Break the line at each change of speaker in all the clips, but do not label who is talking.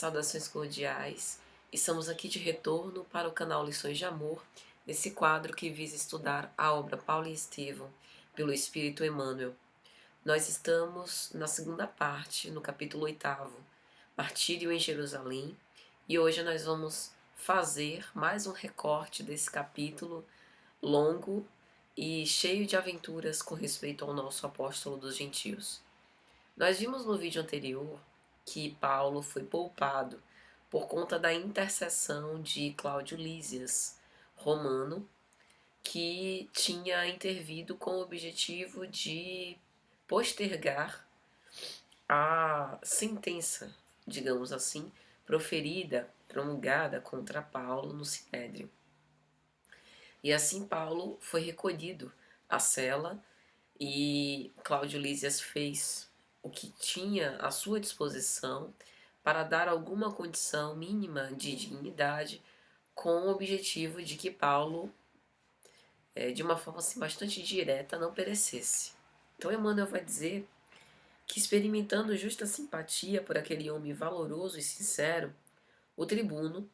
saudações cordiais. Estamos aqui de retorno para o canal Lições de Amor, nesse quadro que visa estudar a obra Paulo e Estevão, pelo Espírito Emmanuel. Nós estamos na segunda parte, no capítulo 8º, Martírio em Jerusalém, e hoje nós vamos fazer mais um recorte desse capítulo longo e cheio de aventuras com respeito ao nosso apóstolo dos gentios. Nós vimos no vídeo anterior que Paulo foi poupado por conta da intercessão de Cláudio Lísias, romano, que tinha intervido com o objetivo de postergar a sentença, digamos assim, proferida, promulgada contra Paulo no Sinédrio. E assim Paulo foi recolhido à cela e Cláudio Lísias fez o que tinha à sua disposição para dar alguma condição mínima de dignidade, com o objetivo de que Paulo, de uma forma assim, bastante direta, não perecesse. Então Emmanuel vai dizer que, experimentando justa simpatia por aquele homem valoroso e sincero, o tribuno,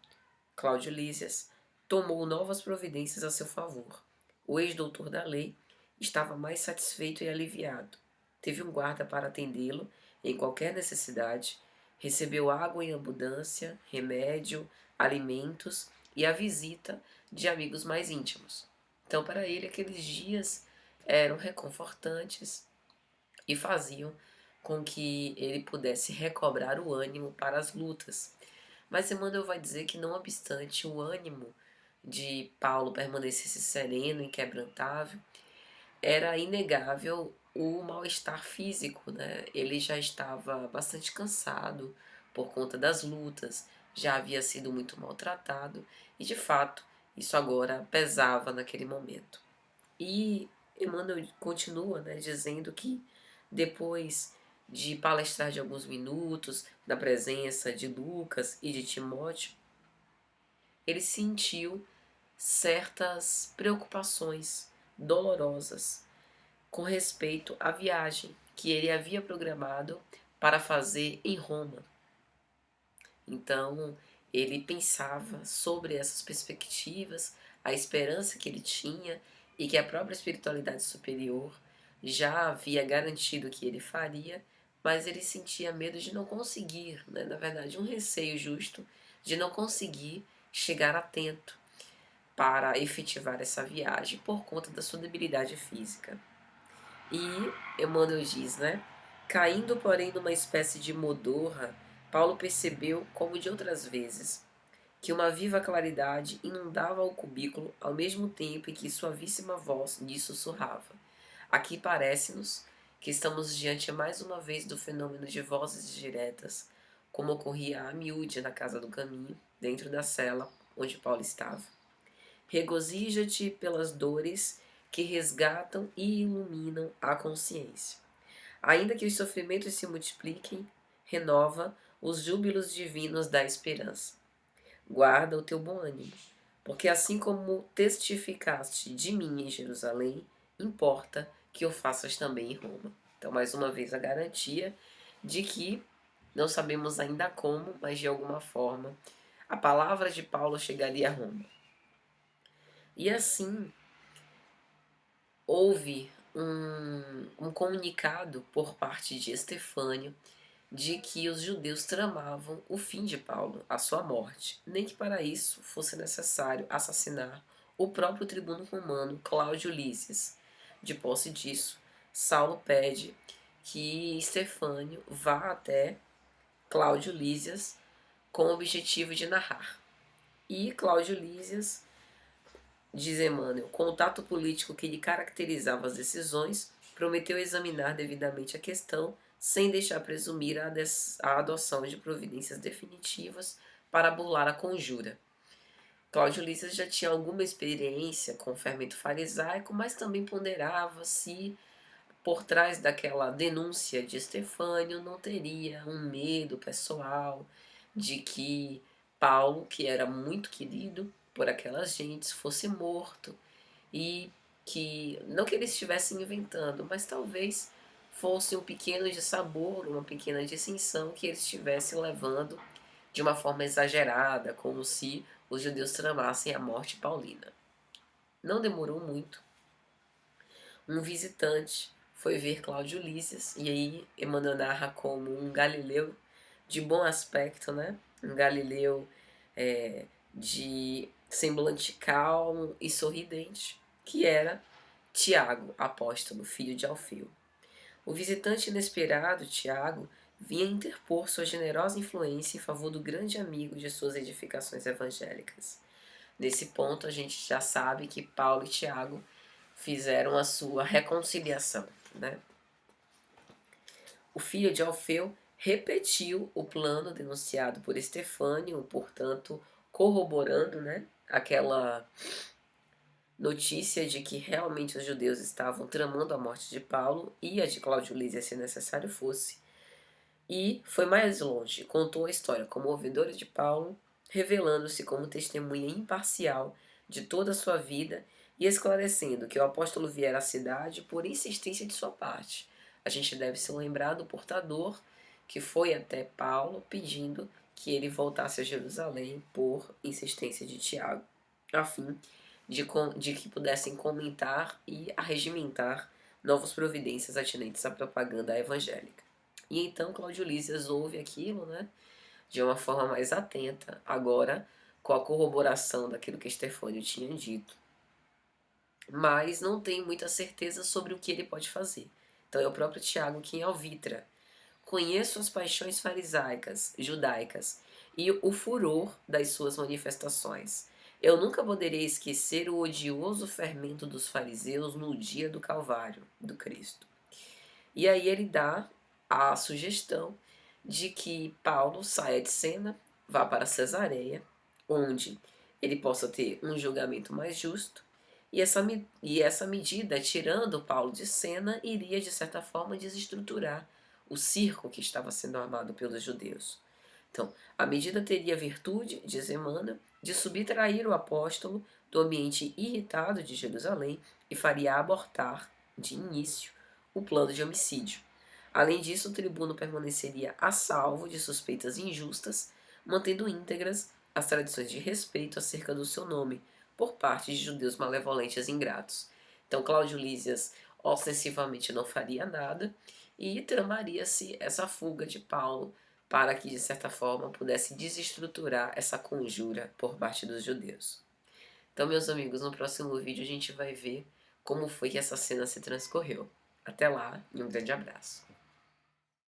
Cláudio Lísias, tomou novas providências a seu favor. O ex-doutor da lei estava mais satisfeito e aliviado. Teve um guarda para atendê-lo em qualquer necessidade, recebeu água em abundância, remédio, alimentos e a visita de amigos mais íntimos. Então, para ele, aqueles dias eram reconfortantes e faziam com que ele pudesse recobrar o ânimo para as lutas. Mas Emmanuel vai dizer que, não obstante o ânimo de Paulo permanecesse sereno e inquebrantável, era inegável o mal-estar físico, né? Ele já estava bastante cansado por conta das lutas, já havia sido muito maltratado e, de fato, isso agora pesava naquele momento. E Emmanuel continua, né, dizendo que depois de palestrar de alguns minutos na presença de Lucas e de Timóteo, ele sentiu certas preocupações dolorosas com respeito à viagem que ele havia programado para fazer em Roma. Então, ele pensava sobre essas perspectivas, a esperança que ele tinha e que a própria espiritualidade superior já havia garantido que ele faria, mas ele sentia medo de não conseguir, né? Na verdade, um receio justo de não conseguir chegar a tempo para efetivar essa viagem por conta da sua debilidade física. E Emmanuel diz, né? Caindo, porém, numa espécie de modorra, Paulo percebeu, como de outras vezes, que uma viva claridade inundava o cubículo ao mesmo tempo em que suavíssima voz lhe sussurrava. Aqui parece-nos que estamos diante mais uma vez do fenômeno de vozes diretas, como ocorria a miúde na casa do caminho, dentro da cela onde Paulo estava. Regozija-te pelas dores que resgatam e iluminam a consciência. Ainda que os sofrimentos se multipliquem, renova os júbilos divinos da esperança. Guarda o teu bom ânimo, porque assim como testificaste de mim em Jerusalém, importa que o faças também em Roma. Então, mais uma vez, a garantia de que, não sabemos ainda como, mas de alguma forma, a palavra de Paulo chegaria a Roma. E assim, houve um comunicado por parte de Estefânio de que os judeus tramavam o fim de Paulo, a sua morte, nem que para isso fosse necessário assassinar o próprio tribuno romano Cláudio Lísias. De posse disso, Saulo pede que Estefânio vá até Cláudio Lísias com o objetivo de narrar. E Cláudio Lísias, diz Emmanuel, com o tato político que lhe caracterizava as decisões, prometeu examinar devidamente a questão, sem deixar presumir a adoção de providências definitivas para burlar a conjura. Cláudio Lísias já tinha alguma experiência com o fermento farisaico, mas também ponderava se, por trás daquela denúncia de Estefânio, não teria um medo pessoal de que Paulo, que era muito querido por aquelas gentes, fosse morto, e que, não que eles estivessem inventando, mas talvez fosse um pequeno dissabor, uma pequena dissensão que eles estivessem levando de uma forma exagerada, como se os judeus tramassem a morte paulina. Não demorou muito. Um visitante foi ver Cláudio Lísias, e aí Emmanuel narra como um galileu de bom aspecto, né? Um galileu de semblante calmo e sorridente, que era Tiago, apóstolo, filho de Alfeu. O visitante inesperado, Tiago, vinha interpor sua generosa influência em favor do grande amigo de suas edificações evangélicas. Nesse ponto, a gente já sabe que Paulo e Tiago fizeram a sua reconciliação, né? O filho de Alfeu repetiu o plano denunciado por Estefânio, portanto, corroborando, né, aquela notícia de que realmente os judeus estavam tramando a morte de Paulo e a de Cláudio Lísias, se necessário fosse. E foi mais longe, contou a história como ouvidora de Paulo, revelando-se como testemunha imparcial de toda a sua vida e esclarecendo que o apóstolo viera à cidade por insistência de sua parte. A gente deve se lembrar do portador que foi até Paulo pedindo que ele voltasse a Jerusalém por insistência de Tiago, a fim de que pudessem comentar e arregimentar novas providências atinentes à propaganda evangélica. E então Cláudio Lísias ouve aquilo, né, de uma forma mais atenta, agora com a corroboração daquilo que Estefânio tinha dito, mas não tem muita certeza sobre o que ele pode fazer. Então é o próprio Tiago quem alvitra. Conheço as paixões farisaicas, judaicas, e o furor das suas manifestações. Eu nunca poderia esquecer o odioso fermento dos fariseus no dia do Calvário, do Cristo. E aí ele dá a sugestão de que Paulo saia de Cena, vá para Cesareia, onde ele possa ter um julgamento mais justo, e essa medida, tirando Paulo de Cena, iria, de certa forma, desestruturar o circo que estava sendo armado pelos judeus. Então, a medida teria a virtude, diz Emmanuel, de subtrair o apóstolo do ambiente irritado de Jerusalém e faria abortar, de início, o plano de homicídio. Além disso, o tribuno permaneceria a salvo de suspeitas injustas, mantendo íntegras as tradições de respeito acerca do seu nome, por parte de judeus malevolentes e ingratos. Então, Cláudio Lísias ostensivamente não faria nada e tramaria-se essa fuga de Paulo para que, de certa forma, pudesse desestruturar essa conjura por parte dos judeus. Então, meus amigos, no próximo vídeo a gente vai ver como foi que essa cena se transcorreu. Até lá e um grande abraço.